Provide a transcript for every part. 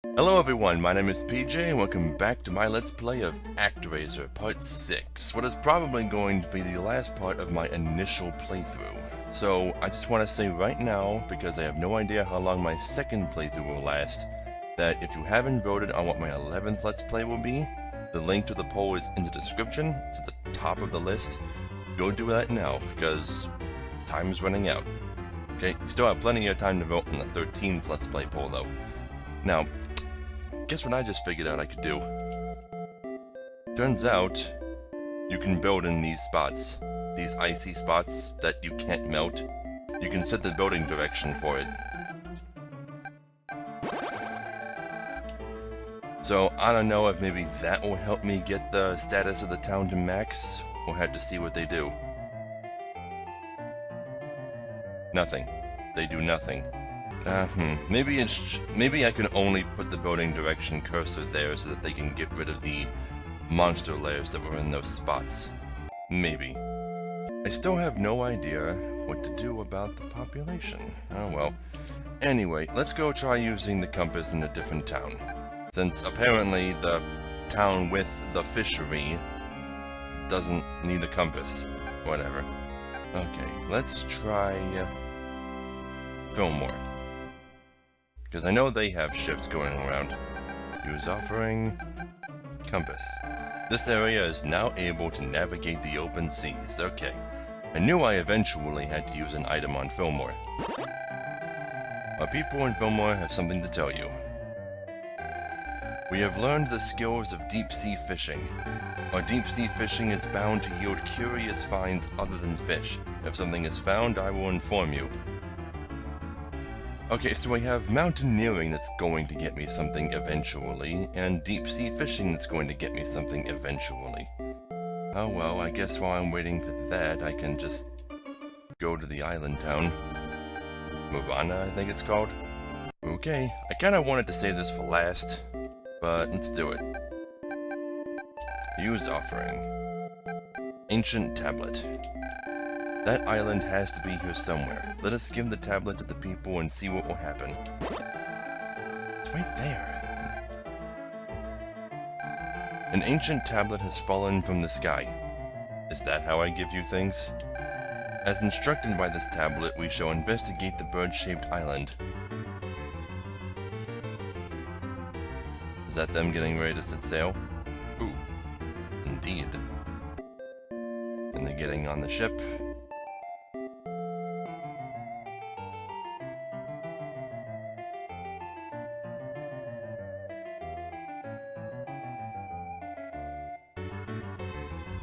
Hello everyone, my name is PJ and welcome back to my Let's Play of ActRaiser Part 6, what is probably going to be the last part of my initial playthrough. So I just want to say right now, because I have no idea how long my second playthrough will last, that if you haven't voted on what my 11th Let's Play will be, the link to the poll is in the description, it's at the top of the list. Go do that now, because time is running out. Okay, you still have plenty of time to vote on the 13th Let's Play poll though. Now, guess what I just figured out I could do? Turns out, you can build in these spots. These icy spots that you can't melt. You can set the building direction for it. So, I don't know if maybe that will help me get the status of the town to max. We'll have to see what they do. Nothing. They do nothing. Maybe I can only put the building direction cursor there so that they can get rid of the monster layers that were in those spots. Maybe. I still have no idea what to do about the population. Oh well. Anyway, let's go try using the compass in a different town. Since apparently the town with the fishery doesn't need a compass. Whatever. Okay, let's try Fillmore. Because I know they have shifts going around. Use offering. Compass. This area is now able to navigate the open seas. Okay. I knew I eventually had to use an item on Fillmore. Our people in Fillmore have something to tell you. We have learned the skills of deep-sea fishing. Our deep-sea fishing is bound to yield curious finds other than fish. If something is found, I will inform you. Okay, so I have mountaineering that's going to get me something eventually, and deep-sea fishing that's going to get me something eventually. Oh well, I guess while I'm waiting for that, I can just go to the island town. Murana, I think it's called. Okay, I kinda wanted to save this for last, but let's do it. Use offering. Ancient tablet. That island has to be here somewhere. Let us give the tablet to the people and see what will happen. It's right there. An ancient tablet has fallen from the sky. Is that how I give you things? As instructed by this tablet, we shall investigate the bird-shaped island. Is that them getting ready to set sail? Ooh, indeed. And they're getting on the ship.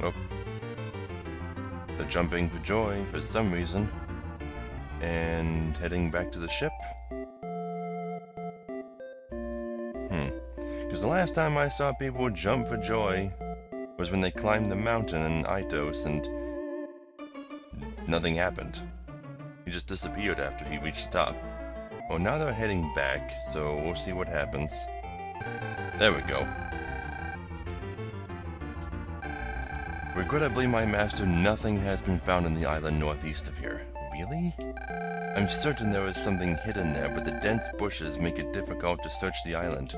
Oh. They're jumping for joy for some reason. And heading back to the ship. Because the last time I saw people jump for joy was when they climbed the mountain in Itos and nothing happened. He just disappeared after he reached the top. Well, now they're heading back, so we'll see what happens. There we go. Regrettably, my master, nothing has been found in the island northeast of here. Really? I'm certain there is something hidden there, but the dense bushes make it difficult to search the island.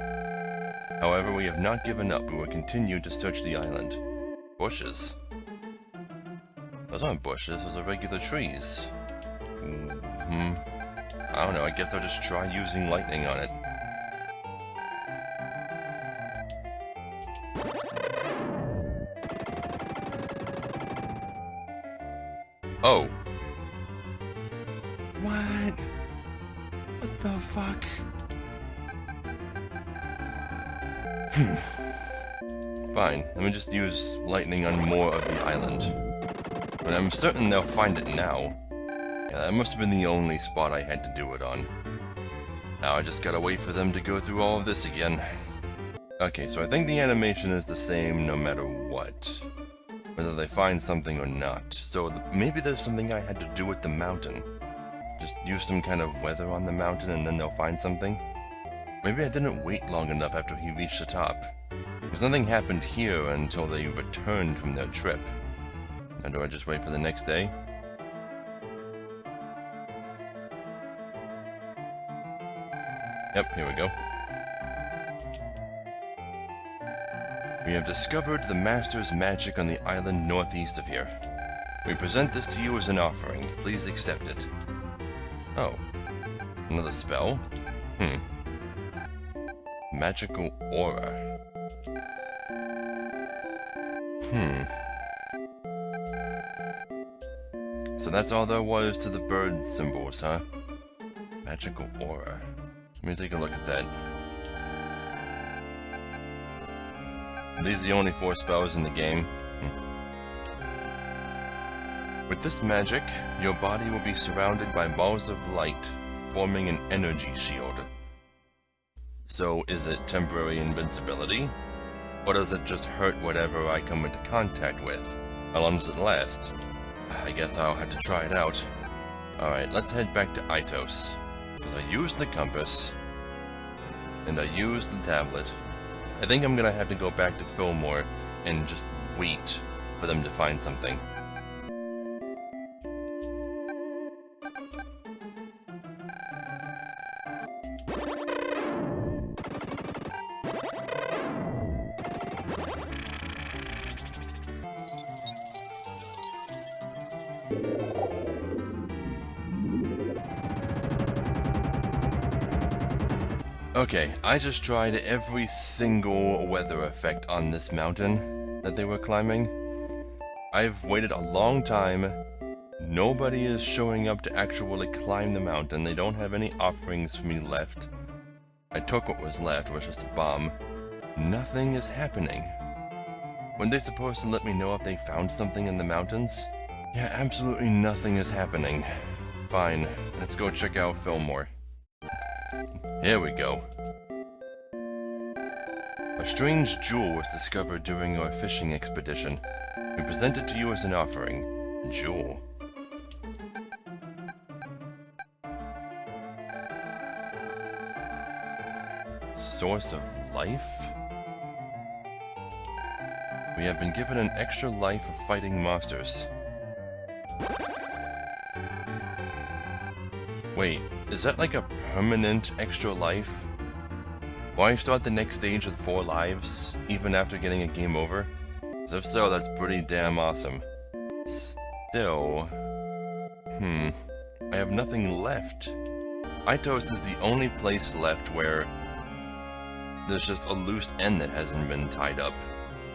However, we have not given up. We will continue to search the island. Bushes? Those aren't bushes, those are regular trees. I don't know, I guess I'll just try using lightning on it. Oh. What? What the fuck? Fine, let me just use lightning on more of the island. But I'm certain they'll find it now. Yeah, that must have been the only spot I had to do it on. Now I just gotta wait for them to go through all of this again. Okay, so I think the animation is the same no matter what. Whether they find something or not. So maybe there's something I had to do with the mountain. Just use some kind of weather on the mountain and then they'll find something. Maybe I didn't wait long enough after he reached the top. Because nothing happened here until they returned from their trip. Now do I just wait for the next day? Yep, here we go. We have discovered the Master's magic on the island northeast of here. We present this to you as an offering. Please accept it. Oh. Another spell? Magical aura. So that's all there was to the bird symbols, huh? Magical aura. Let me take a look at that. Are these the only 4 spells in the game? With this magic, your body will be surrounded by balls of light, forming an energy shield. So, is it temporary invincibility? Or does it just hurt whatever I come into contact with? How long does it last? I guess I'll have to try it out. Alright, let's head back to Itos. Because I used the compass, and I used the tablet. I think I'm gonna have to go back to Fillmore and just wait for them to find something. Okay, I just tried every single weather effect on this mountain that they were climbing. I've waited a long time. Nobody is showing up to actually climb the mountain. They don't have any offerings for me left. I took what was left, which was a bomb. Nothing is happening. Weren't they supposed to let me know if they found something in the mountains? Yeah, absolutely nothing is happening. Fine, let's go check out Fillmore. Here we go. A strange jewel was discovered during our fishing expedition. We present it to you as an offering. A jewel. Source of life? We have been given an extra life for fighting monsters. Wait, is that like a permanent extra life? Why start the next stage with 4 lives, even after getting a game over? If so, that's pretty damn awesome. Still... I have nothing left. Itos is the only place left where there's just a loose end that hasn't been tied up.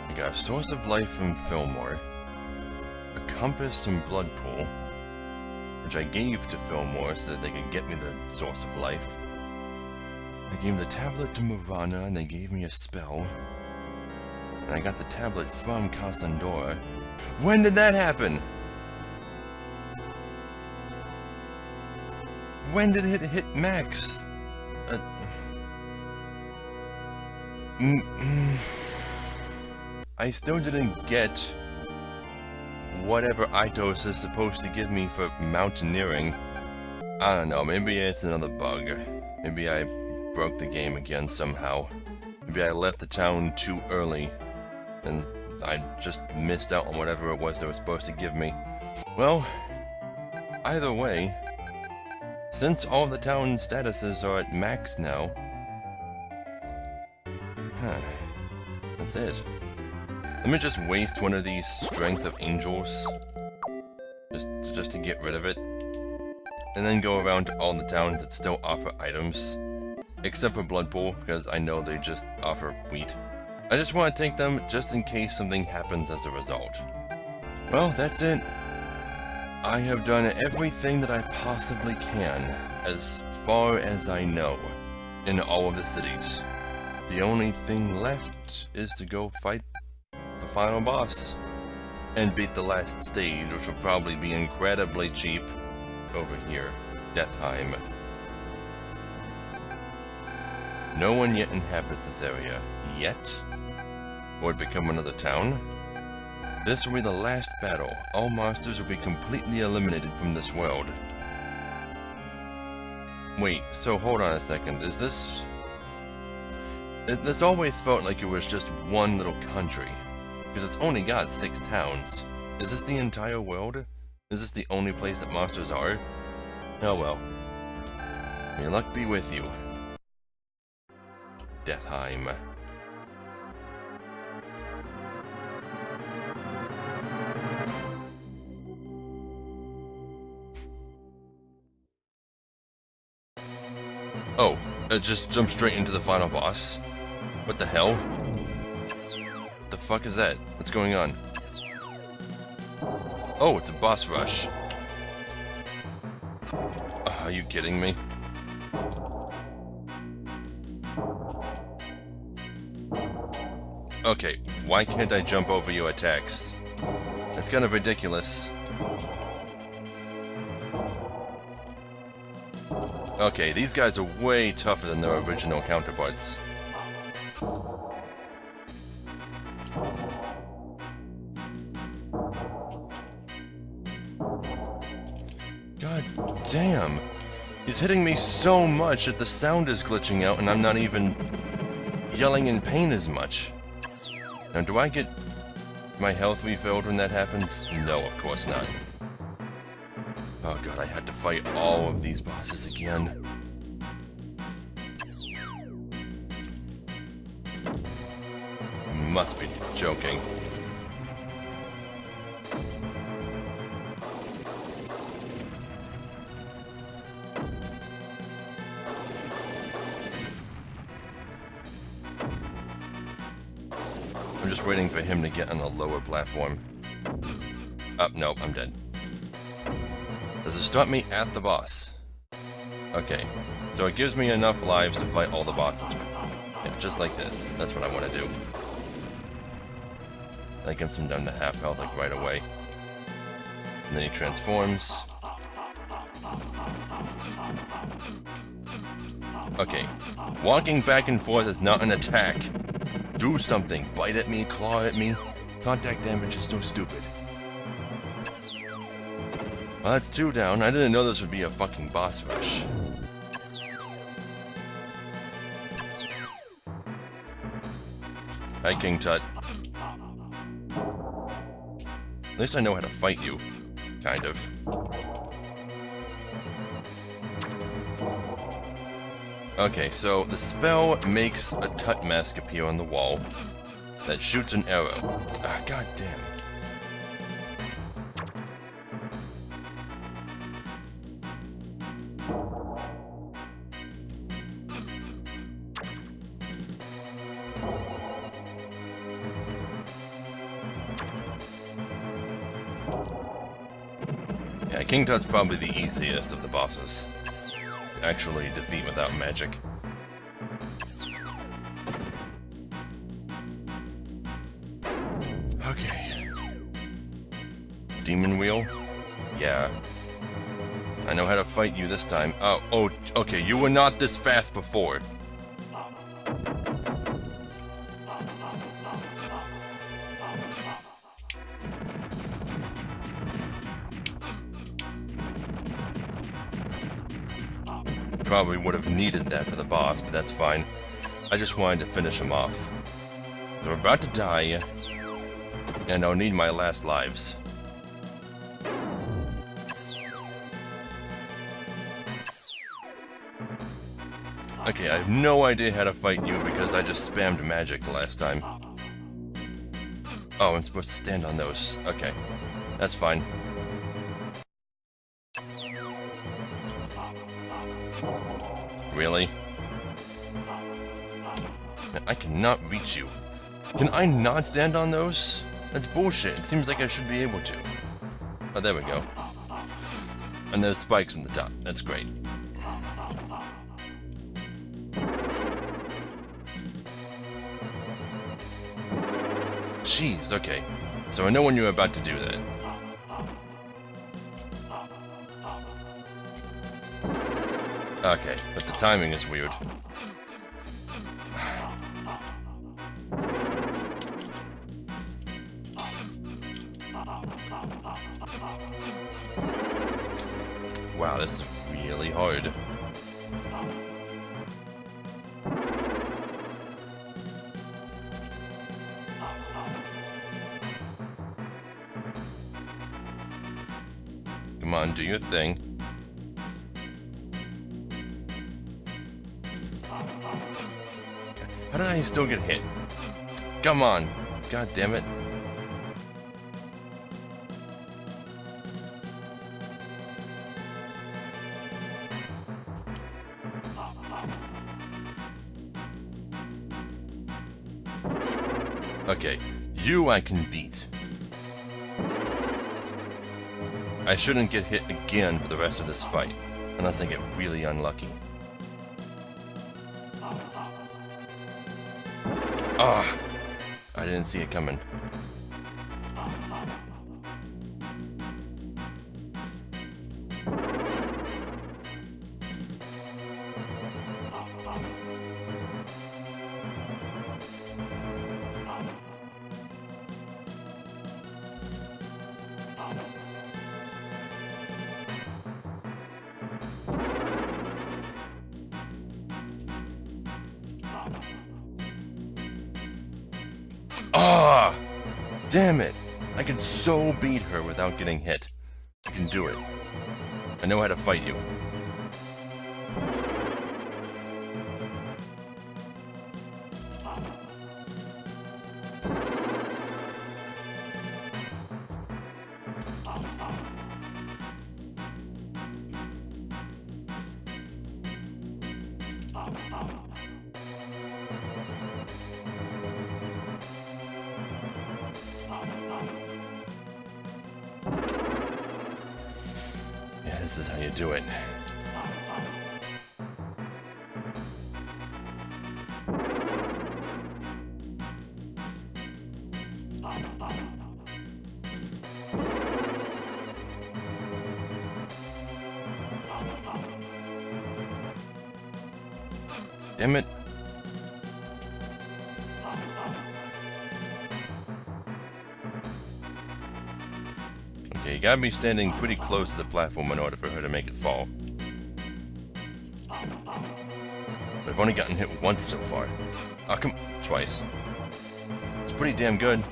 I got a source of life from Fillmore, a compass and blood pool, which I gave to Fillmore so that they could get me the source of life. I gave the tablet to Murana and they gave me a spell. And I got the tablet from Cassandra. When did that happen? When did it hit max? I still didn't get whatever Itos is supposed to give me for mountaineering. I don't know, maybe it's another bug. Maybe I broke the game again somehow. Maybe I left the town too early, and I just missed out on whatever it was they were supposed to give me. Well, either way, since all the town statuses are at max now, that's it. Let me just waste one of these Strength of Angels, just to get rid of it, and then go around to all the towns that still offer items. Except for Blood Pool, because I know they just offer wheat. I just want to take them just in case something happens as a result. Well, that's it. I have done everything that I possibly can, as far as I know, in all of the cities. The only thing left is to go fight the final boss, and beat the last stage, which will probably be incredibly cheap over here, Deathheim. No one yet inhabits this area. Yet? Or it become another town? This will be the last battle. All monsters will be completely eliminated from this world. Wait, so hold on a second. Is this... This always felt like it was just one little country. Because it's only got 6 towns. Is this the entire world? Is this the only place that monsters are? Oh well. May luck be with you. Deathheim. Just jump straight into the final boss. What the hell? What the fuck is that? What's going on? Oh, it's a boss rush. Are you kidding me? Okay, why can't I jump over your attacks? That's kind of ridiculous. Okay, these guys are way tougher than their original counterparts. God damn. He's hitting me so much that the sound is glitching out and I'm not even yelling in pain as much. Now, do I get my health refilled when that happens? No, of course not. Oh god, I had to fight all of these bosses again. You must be joking. I'm just waiting for him to get on a lower platform. Oh, no, I'm dead. Does it stop me at the boss? Okay, so it gives me enough lives to fight all the bosses. Yeah, just like this. That's what I want to do. That gets him down to half health, like, right away. And then he transforms. Okay, walking back and forth is not an attack. Do something. Bite at me, claw at me. Contact damage is so stupid. Well, that's 2 down. I didn't know this would be a fucking boss rush. Hi, King Tut. At least I know how to fight you. Kind of. Okay, so the spell makes a Tut mask appear on the wall that shoots an arrow. Ah, god damn. Yeah, King Tut's probably the easiest of the bosses to actually defeat without magic. Okay. Demon Wheel? Yeah. I know how to fight you this time. Oh, okay, you were not this fast before. Probably would have needed that for the boss, but that's fine. I just wanted to finish him off. So we're about to die, and I'll need my last lives. Okay, I have no idea how to fight you because I just spammed magic the last time. Oh, I'm supposed to stand on those. Okay, that's fine. Really? I cannot reach you. Can I not stand on those? That's bullshit. It seems like I should be able to. Oh, there we go. And there's spikes in the top. That's great. Jeez, okay. So I know when you're about to do that. Okay, but the timing is weird. Wow, this is really hard. Come on, do your thing. How did I still get hit? Come on. God damn it. Okay, you I can beat. I shouldn't get hit again for the rest of this fight, unless I get really unlucky. Ah! I didn't see it coming. Ah! Damn it! I can so beat her without getting hit. I can do it. I know how to fight you. Yeah, this is how you do it. Damn it. Okay, you gotta be standing pretty close to the platform in order for her to make it fall. But I've only gotten hit once so far. Oh, come... twice. It's pretty damn good.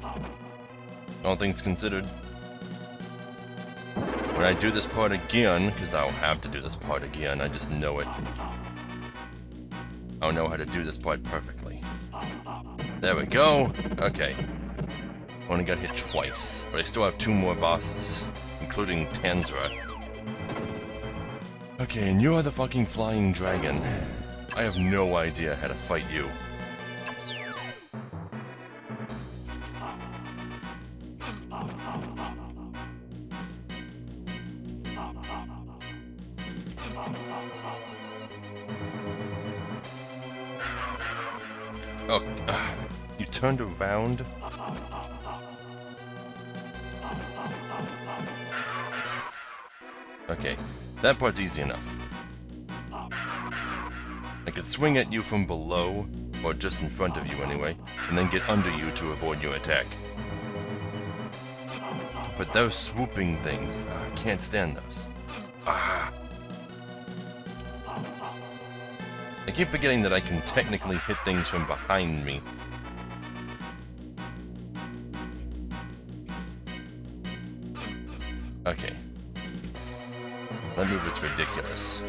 All things considered. When I do this part again, because I'll have to do this part again, I just know it. I'll know how to do this part perfectly. There we go! Okay. Only got hit twice, but I still have 2 more bosses, including Tanzra. Okay, and you're the fucking flying dragon. I have no idea how to fight you. Oh, you turned around? Okay, that part's easy enough. I could swing at you from below, or just in front of you anyway, and then get under you to avoid your attack. But those swooping things, I can't stand those. Ah! I keep forgetting that I can technically hit things from behind me. Okay. That move is ridiculous.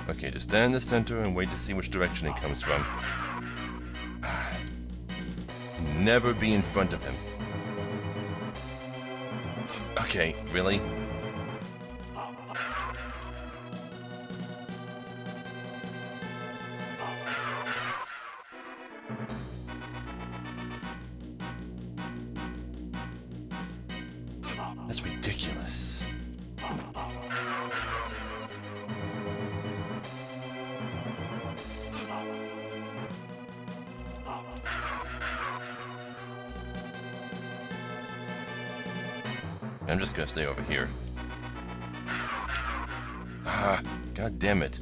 Okay, just stand in the center and wait to see which direction it comes from. Never be in front of him. Okay, really? That's ridiculous. I'm just gonna stay over here. Ah, god damn it.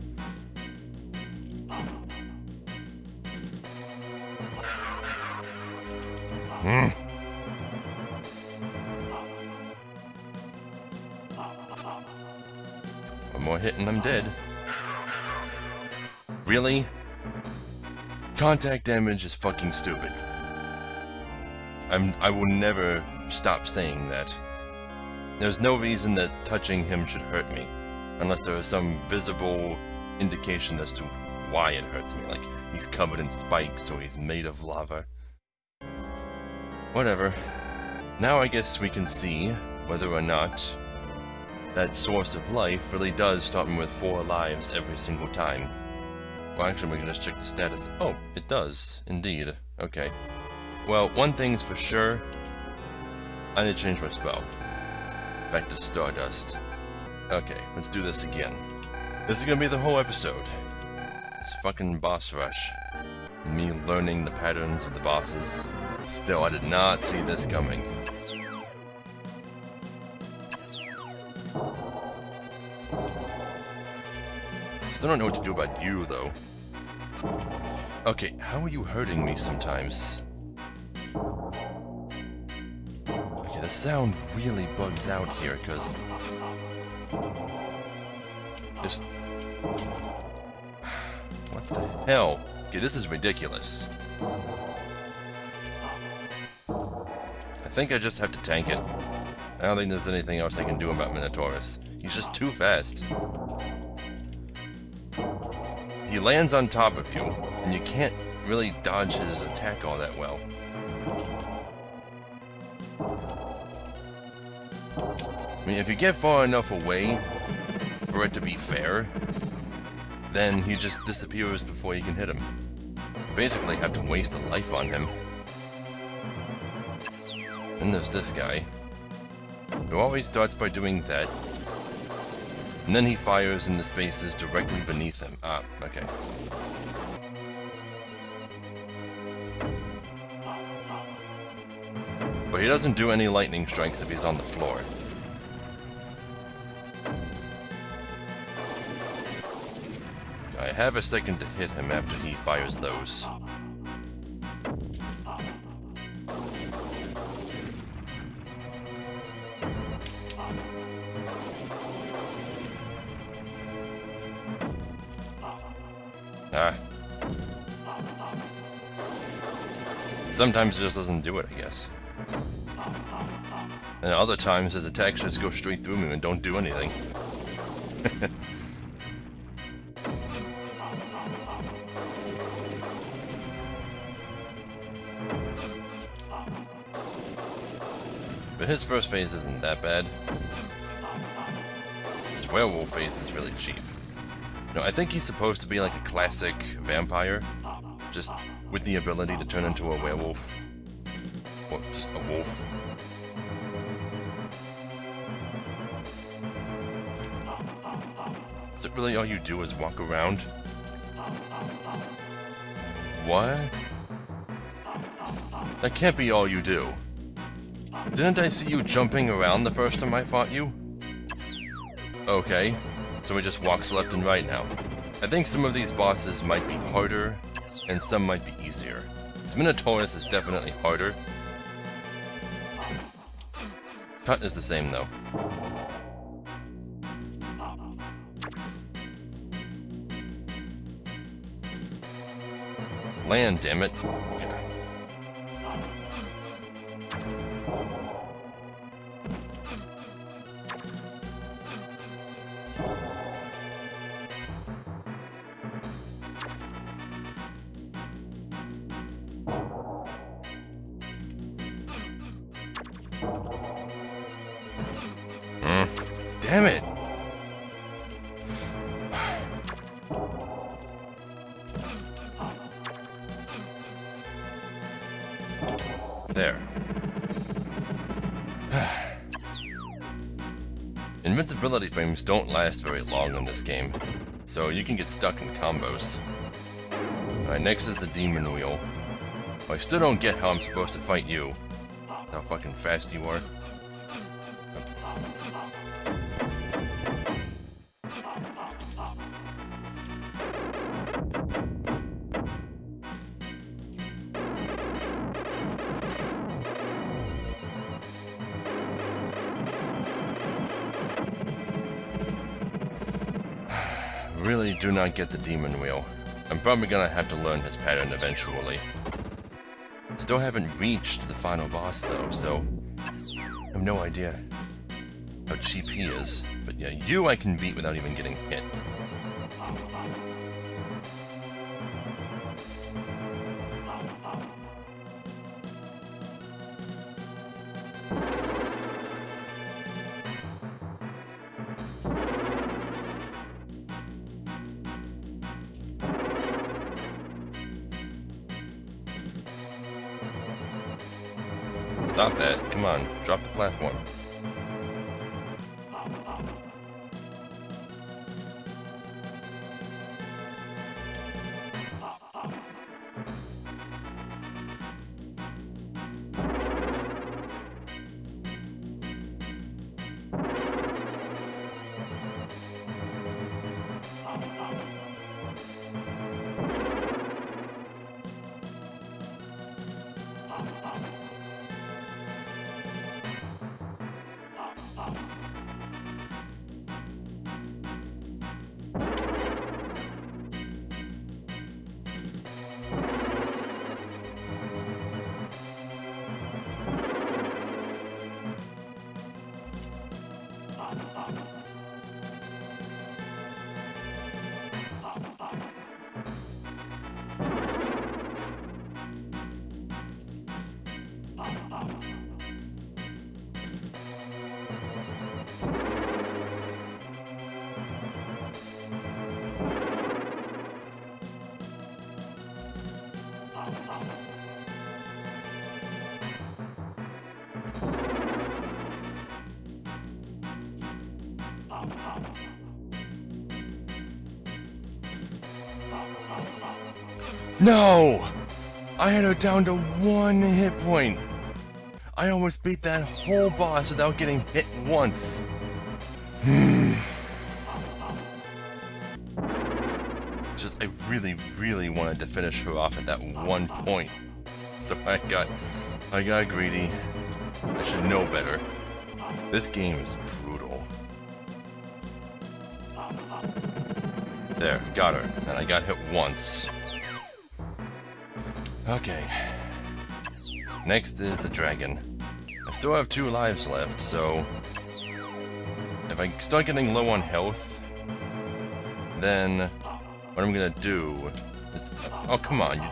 One more hit and I'm dead. Really? Contact damage is fucking stupid. I will never stop saying that. There's no reason that touching him should hurt me, unless there is some visible indication as to why it hurts me, like he's covered in spikes or he's made of lava. Whatever. Now I guess we can see whether or not that source of life really does start me with 4 lives every single time. Well, actually, we can just check the status. Oh, it does, indeed. Okay. Well, one thing's for sure. I need to change my spell. Back to Stardust. Okay, let's do this again. This is gonna be the whole episode. This fucking boss rush. Me learning the patterns of the bosses. Still, I did not see this coming. Still don't know what to do about you, though. Okay, how are you hurting me sometimes? Okay, the sound really bugs out here, because... There's... What the hell? Okay, this is ridiculous. I think I just have to tank it. I don't think there's anything else I can do about Minotaurus. He's just too fast. He lands on top of you, and you can't really dodge his attack all that well. I mean, if you get far enough away for it to be fair, then he just disappears before you can hit him. You basically have to waste a life on him. Then there's this guy, who always starts by doing that. And then he fires in the spaces directly beneath him. Ah, okay. But he doesn't do any lightning strikes if he's on the floor. I have a second to hit him after he fires those. Ah. Sometimes it just doesn't do it, I guess. And other times his attacks just go straight through me and don't do anything. But his first phase isn't that bad. His werewolf phase is really cheap. No, I think he's supposed to be like a classic vampire, just with the ability to turn into a werewolf. Or just a wolf. Is it really all you do is walk around? What? That can't be all you do. Didn't I see you jumping around the first time I fought you? Okay. So he just walks left and right now. I think some of these bosses might be harder, and some might be easier. This Minotaurus is definitely harder. Cut is the same though. Land, damn it. Yeah. Damn it! There. Invincibility frames don't last very long in this game, so you can get stuck in combos. Alright, next is the Demon Wheel. I still don't get how I'm supposed to fight you. How fucking fast you are. Really do not get the Demon Wheel. I'm probably gonna have to learn his pattern eventually. Still haven't reached the final boss though, so I have no idea how cheap he is. But yeah, you I can beat without even getting hit. Stop that. Come on, drop the platform. No! I had her down to 1 hit point. I almost beat that whole boss without getting hit once. Just, I really wanted to finish her off at that 1 point. So I got greedy. I should know better. This game is brutal. There, got her. And I got hit once. Okay. Next is the dragon. I still have 2 lives left, so if I start getting low on health, then what I'm gonna do is... Oh, come on.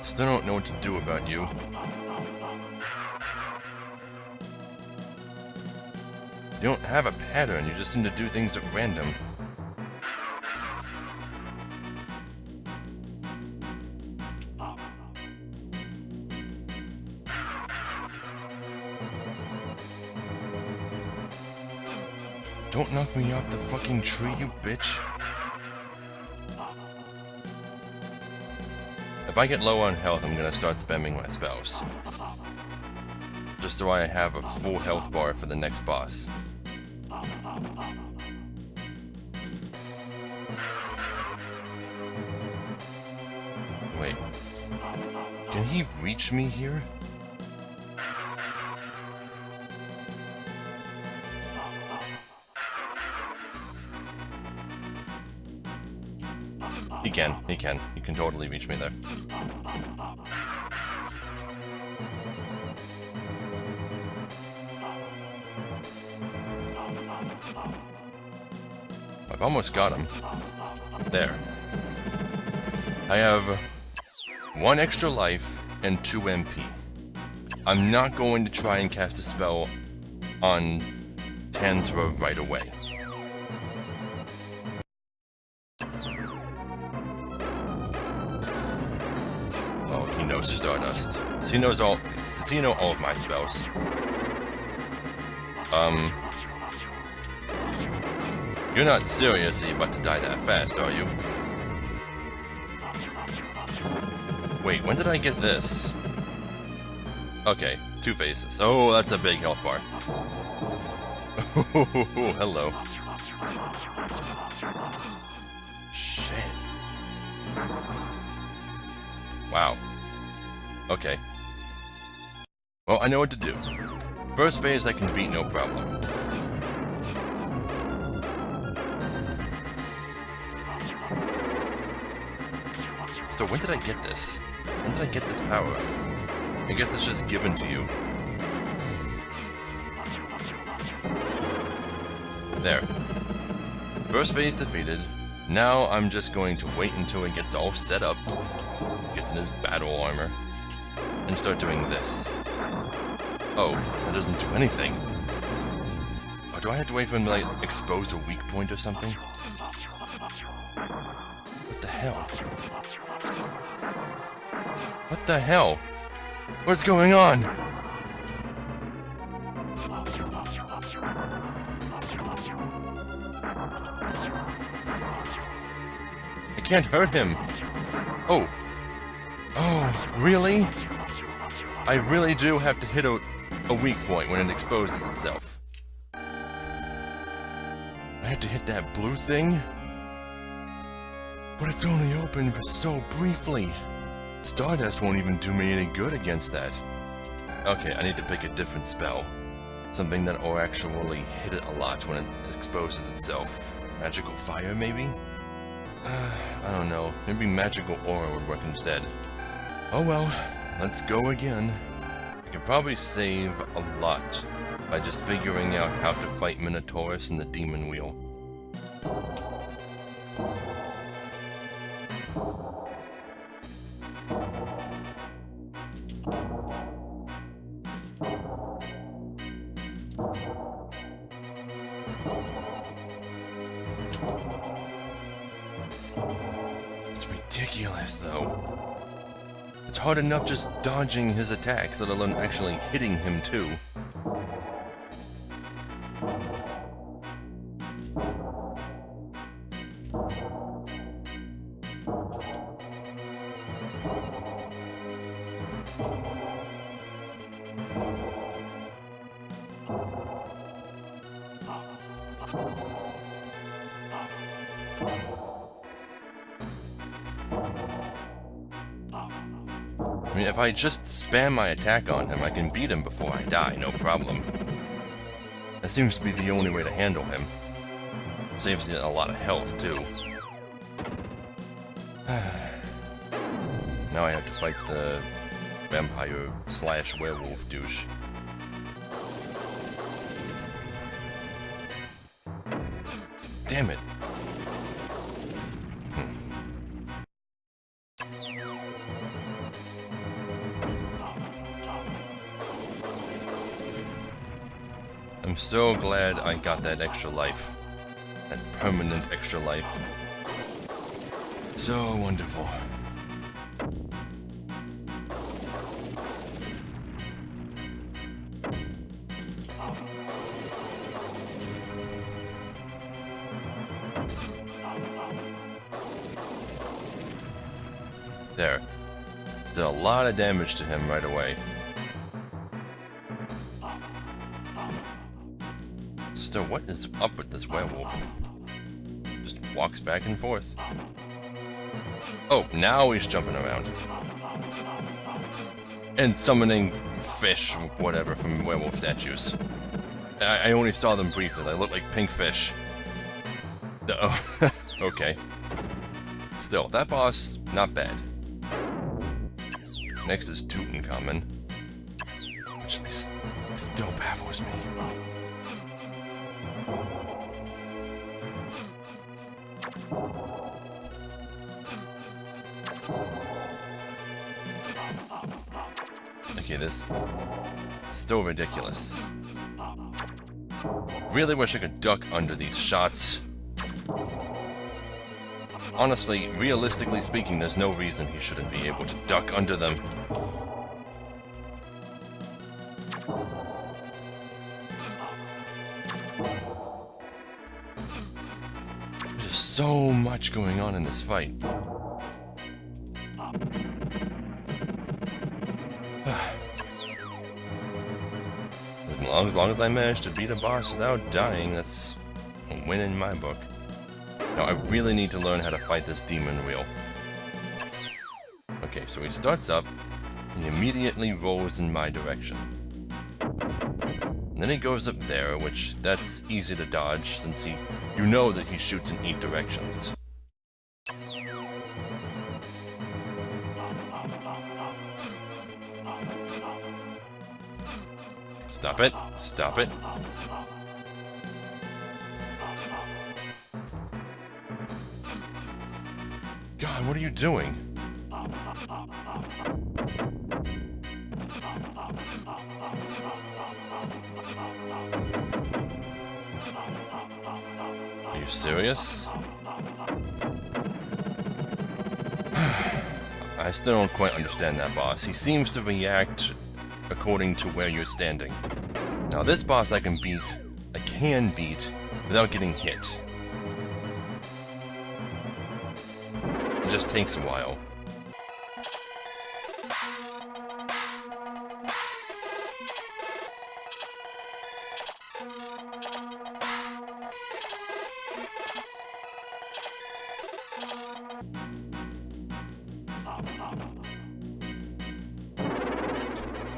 Still don't know what to do about you. You don't have a pattern, you just seem to do things at random. Don't knock me off the fucking tree, you bitch. If I get low on health, I'm gonna start spamming my spells. Just so I have a full health bar for the next boss. Wait. Can he reach me here? He can. He can totally reach me there. I've almost got him. There. I have 1 extra life and 2 MP. I'm not going to try and cast a spell on Tanzra right away. Oh, he knows Stardust. Does he know all of my spells? You're not seriously about to die that fast, are you? Wait, when did I get this? Okay, 2 faces. Oh, that's a big health bar. Oh, hello. Shit. Wow. Okay. Well, I know what to do. First phase I can beat no problem. So when did I get this? When did I get this power? I guess it's just given to you. There. First phase defeated. Now I'm just going to wait until he gets all set up, gets in his battle armor, and start doing this. Oh, that doesn't do anything. Oh, do I have to wait for him to, like, expose a weak point or something? What the hell? What the hell? What's going on? I can't hurt him. Oh. Oh, really? I really do have to hit a weak point when it exposes itself. I have to hit that blue thing? But it's only open for so briefly. Stardust won't even do me any good against that. Okay, I need to pick a different spell. Something that will actually hit it a lot when it exposes itself. Magical fire, maybe? I don't know. Maybe magical aura would work instead. Oh well, let's go again. I could probably save a lot by just figuring out how to fight Minotaurus and the Demon Wheel. It's ridiculous, though. It's hard enough just dodging his attacks, let alone actually hitting him, too. I mean, if I just spam my attack on him, I can beat him before I die, no problem. That seems to be the only way to handle him. Saves a lot of health, too. Now I have to fight the vampire/werewolf douche. Damn it! I'm so glad I got that extra life. That permanent extra life. So wonderful. There. Did a lot of damage to him right away. Still, what is up with this werewolf? Just walks back and forth. Oh, now he's jumping around. And summoning fish, whatever, from werewolf statues. I only saw them briefly. They look like pink fish. Oh, okay. Still, that boss, not bad. Next is Tutankhamun, which still baffles me. Okay, this is still ridiculous. Really wish I could duck under these shots. Honestly, realistically speaking, there's no reason he shouldn't be able to duck under them. There's so much going on in this fight. As long as I manage to beat a boss without dying, that's a win in my book. Now, I really need to learn how to fight this demon wheel. Okay, so he starts up, and he immediately rolls in my direction. And then he goes up there, which that's easy to dodge, since you know that he shoots in 8 directions. Stop it. Stop it. God, what are you doing? Are you serious? I still don't quite understand that boss. He seems to react according to where you're standing. Now this boss I can beat without getting hit. It just takes a while.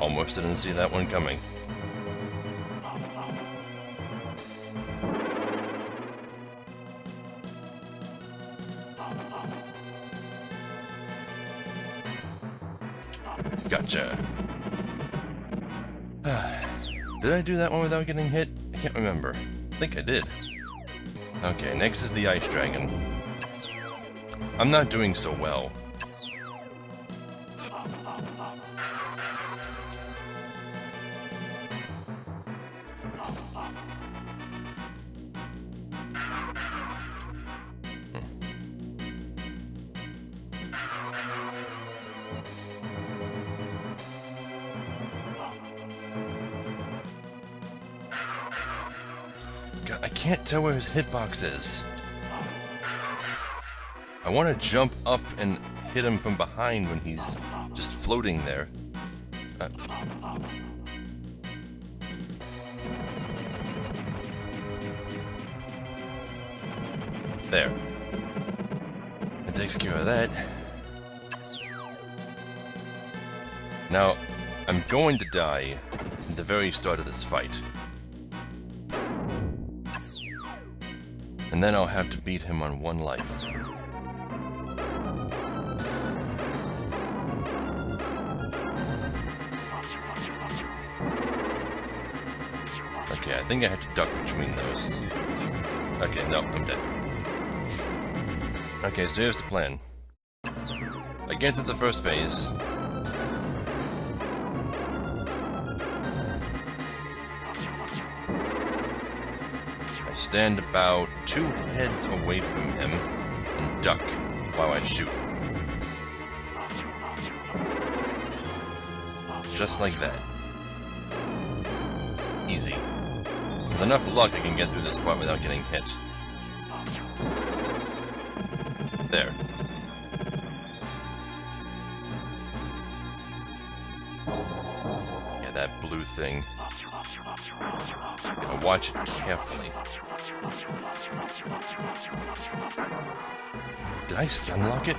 Almost didn't see that one coming. Gotcha. Did I do that one without getting hit? I can't remember. I think I did. Okay, next is the Ice Dragon. I'm not doing so well. I can't tell where his hitbox is. I want to jump up and hit him from behind when he's just floating there. There. That takes care of that. Now, I'm going to die at the very start of this fight. And then I'll have to beat him on one life. Okay, I think I had to duck between those. Okay, no, I'm dead. Okay, so here's the plan. I get to the first phase. I stand about 2 heads away from him and duck while I shoot. Just like that. Easy. With enough luck I can get through this part without getting hit. There. Yeah, that blue thing. Gotta watch it carefully. Did I stun lock it?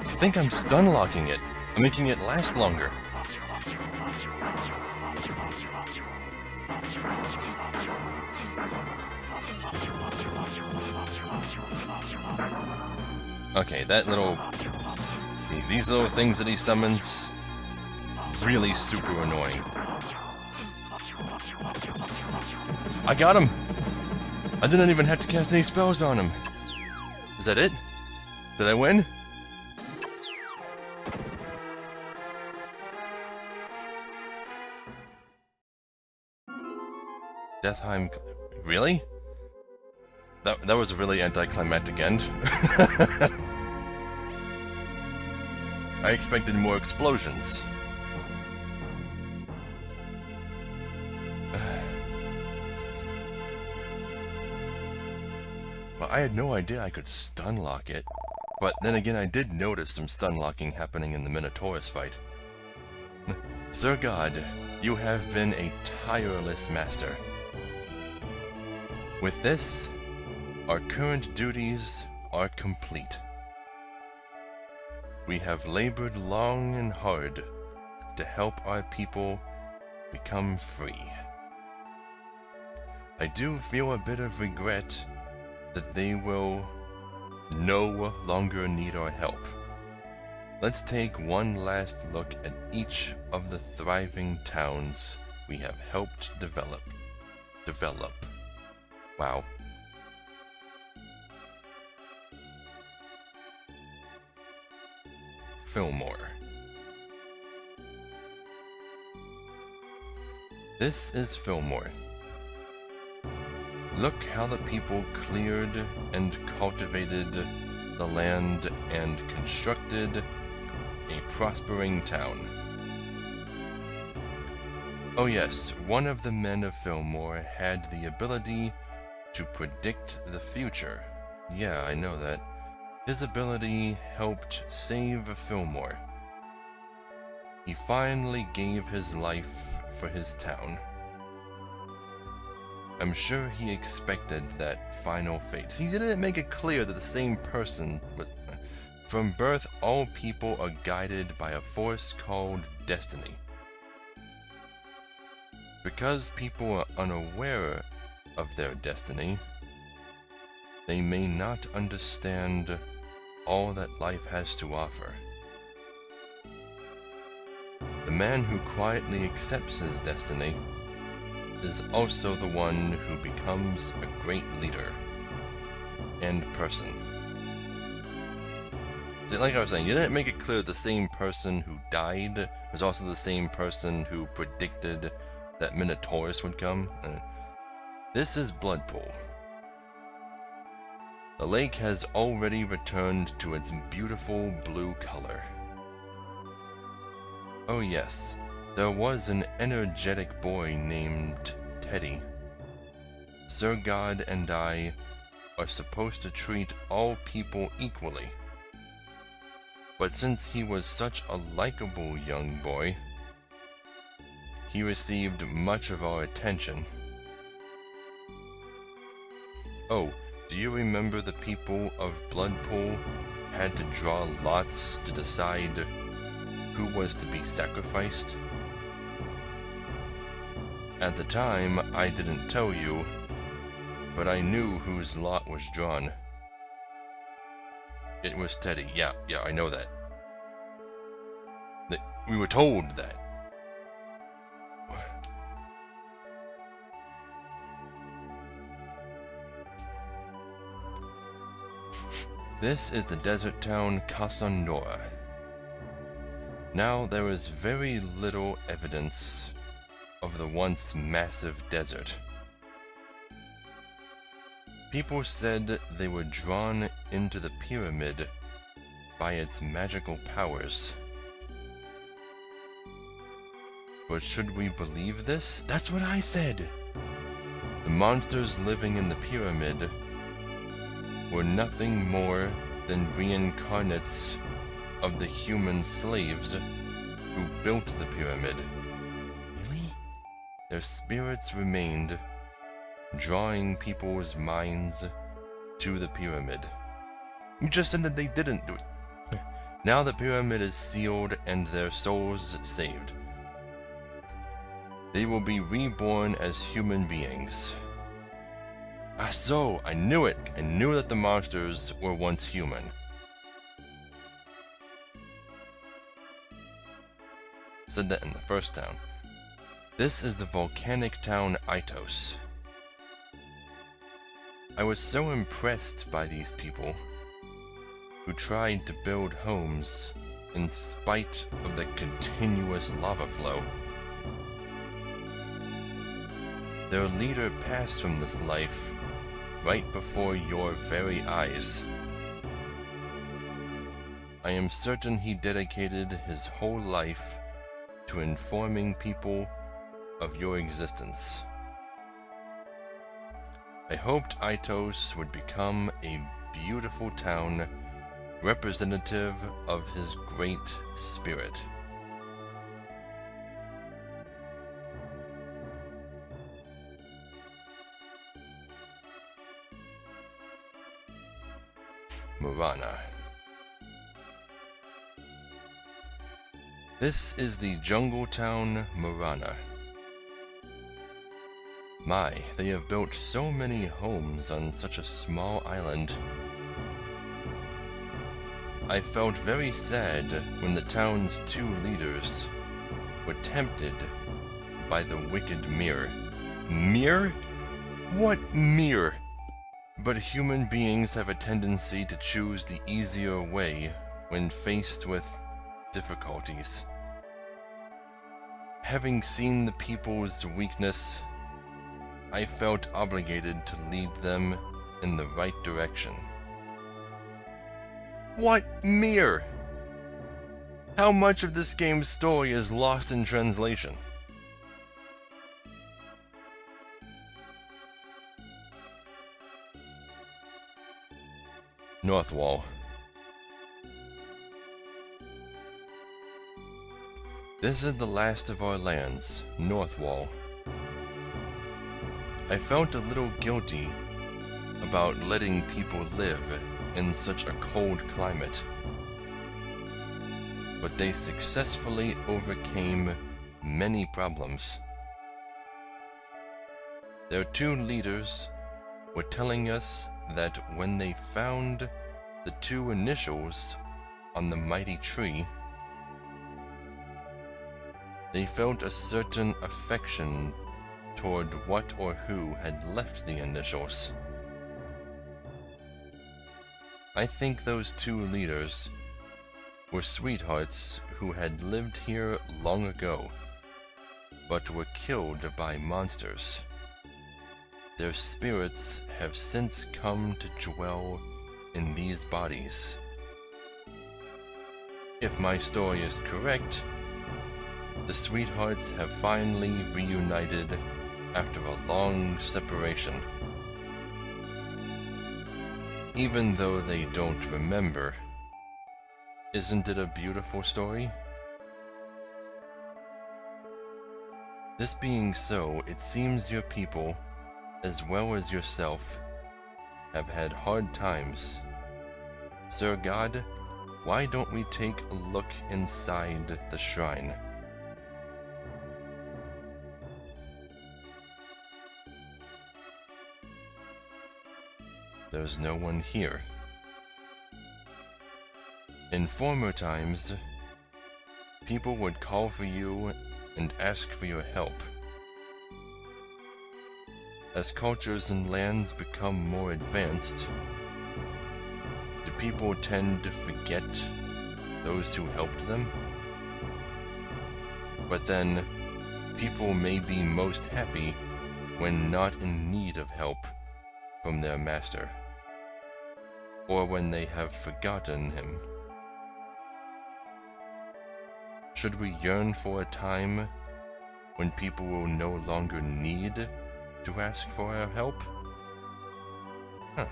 I think I'm stun locking it. I'm making it last longer. Okay, that little... These little things that he summons... really super annoying. I got him! I didn't even have to cast any spells on him. Is that it? Did I win? Deathheim... Really? That was a really anticlimactic end. I expected more explosions. Well, I had no idea I could stun lock it. But then again, I did notice some stun locking happening in the Minotaurus fight. Sir God, you have been a tireless master. With this, our current duties are complete. We have labored long and hard to help our people become free. I do feel a bit of regret that they will no longer need our help. Let's take one last look at each of the thriving towns we have helped develop. Wow. Fillmore. This is Fillmore. Look how the people cleared and cultivated the land and constructed a prospering town. Oh yes, one of the men of Fillmore had the ability to predict the future. Yeah, I know that. His ability helped save Fillmore. He finally gave his life for his town. I'm sure he expected that final fate. See, he didn't make it clear that the same person was... From birth, all people are guided by a force called destiny. Because people are unaware of their destiny, they may not understand all that life has to offer. The man who quietly accepts his destiny is also the one who becomes a great leader and person. See, like I was saying, you didn't make it clear the same person who died was also the same person who predicted that Minotaurus would come. This is Bloodpool. The lake has already returned to its beautiful blue color. Oh yes, there was an energetic boy named Teddy. Sir God and I are supposed to treat all people equally. But since he was such a likable young boy, he received much of our attention. Oh, do you remember the people of Bloodpool had to draw lots to decide who was to be sacrificed? At the time, I didn't tell you, but I knew whose lot was drawn. It was Teddy. Yeah, I know that. We were told that. This is the desert town Casanora. Now there is very little evidence of the once massive desert. People said they were drawn into the pyramid by its magical powers. But should we believe this? That's what I said! The monsters living in the pyramid were nothing more than reincarnates of the human slaves who built the pyramid. Really? Their spirits remained, drawing people's minds to the pyramid. You just said that they didn't do it. Now the pyramid is sealed and their souls saved. They will be reborn as human beings. Ah, so, I knew it! I knew that the monsters were once human. Said that in the first town. This is the volcanic town Itos. I was so impressed by these people who tried to build homes in spite of the continuous lava flow. Their leader passed from this life right before your very eyes. I am certain he dedicated his whole life to informing people of your existence. I hoped Itos would become a beautiful town representative of his great spirit. Murana. This is the jungle town Murana. My, they have built so many homes on such a small island. I felt very sad when the town's two leaders were tempted by the wicked mirror. Mirror? What mirror? But human beings have a tendency to choose the easier way when faced with difficulties. Having seen the people's weakness, I felt obligated to lead them in the right direction. What mere? How much of this game's story is lost in translation? North Wall. This is the last of our lands, North Wall. I felt a little guilty about letting people live in such a cold climate, but they successfully overcame many problems. Their two leaders were telling us that when they found the two initials on the mighty tree, they felt a certain affection toward what or who had left the initials. I think those two leaders were sweethearts who had lived here long ago, but were killed by monsters. Their spirits have since come to dwell in these bodies. If my story is correct, the sweethearts have finally reunited after a long separation. Even though they don't remember, isn't it a beautiful story? This being so, it seems your people, as well as yourself, have had hard times. Sir God, why don't we take a look inside the shrine? There's no one here. In former times, people would call for you and ask for your help. As cultures and lands become more advanced, do people tend to forget those who helped them? But then, people may be most happy when not in need of help from their master, or when they have forgotten him. Should we yearn for a time when people will no longer need to ask for our help? Huh.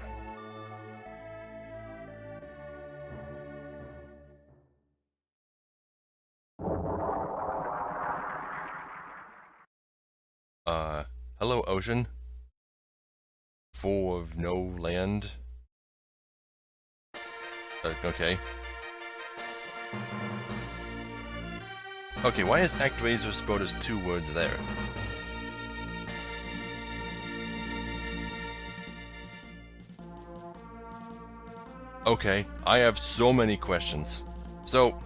Hello, ocean. Full of no land. Okay. Okay, why is ActRaiser spelled as two words there? Okay, I have so many questions. So,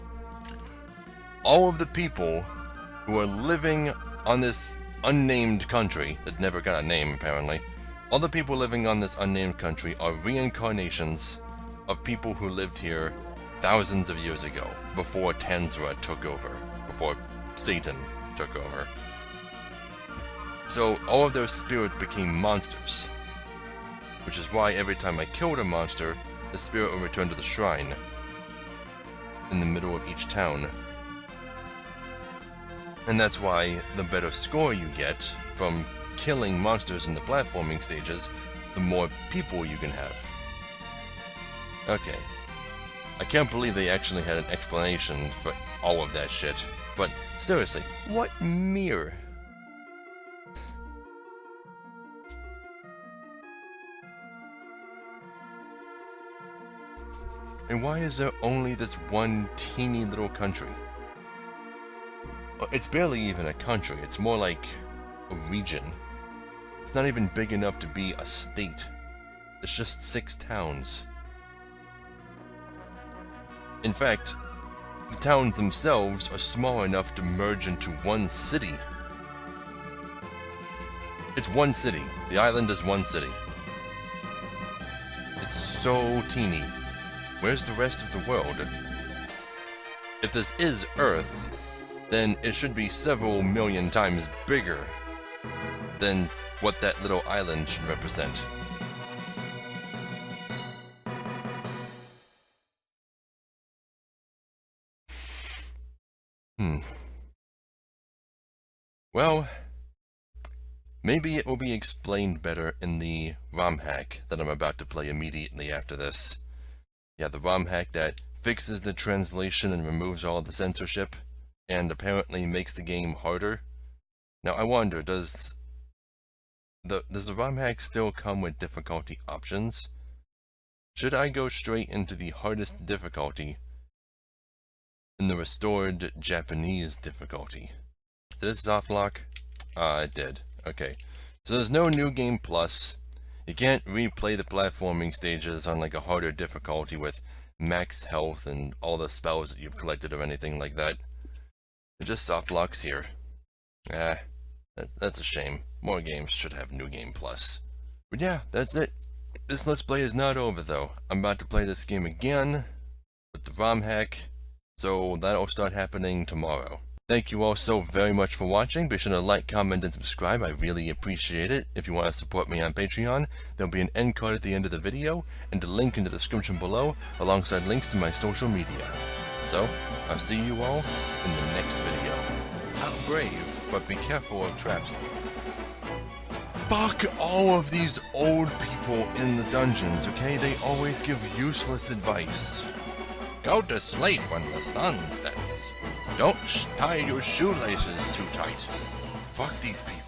all of the people who are living on this unnamed country, that never got a name apparently, all the people living on this unnamed country are reincarnations of people who lived here thousands of years ago, before Tanzra took over, before Satan took over. So all of their spirits became monsters, which is why every time I killed a monster, the spirit would return to the shrine in the middle of each town. And that's why the better score you get from killing monsters in the platforming stages, the more people you can have. Okay. I can't believe they actually had an explanation for all of that shit. But seriously, what mere? And why is there only this one teeny little country? It's barely even a country, it's more like a region. It's not even big enough to be a state. It's just 6 towns. In fact, the towns themselves are small enough to merge into one city. It's one city. The island is one city. It's so teeny. Where's the rest of the world? If this is Earth, then it should be several million times bigger than what that little island should represent. Well, maybe it will be explained better in the ROM hack that I'm about to play immediately after this. Yeah, the ROM hack that fixes the translation and removes all the censorship, and apparently makes the game harder. Now I wonder, does the ROM hack still come with difficulty options? Should I go straight into the hardest difficulty in the restored Japanese difficulty? Did it soft lock? It did. Okay. So there's no New Game Plus. You can't replay the platforming stages on like a harder difficulty with max health and all the spells that you've collected or anything like that. It just soft locks here. That's a shame. More games should have New Game Plus. But yeah, that's it. This Let's Play is not over though. I'm about to play this game again with the ROM hack, so that'll start happening tomorrow. Thank you all so very much for watching. Be sure to like, comment, and subscribe. I really appreciate it. If you want to support me on Patreon, there'll be an end card at the end of the video, and a link in the description below, alongside links to my social media. So, I'll see you all in the next video. How brave, but be careful of traps. Fuck all of these old people in the dungeons, okay? They always give useless advice. Go to sleep when the sun sets. Don't tie your shoelaces too tight. Fuck these people.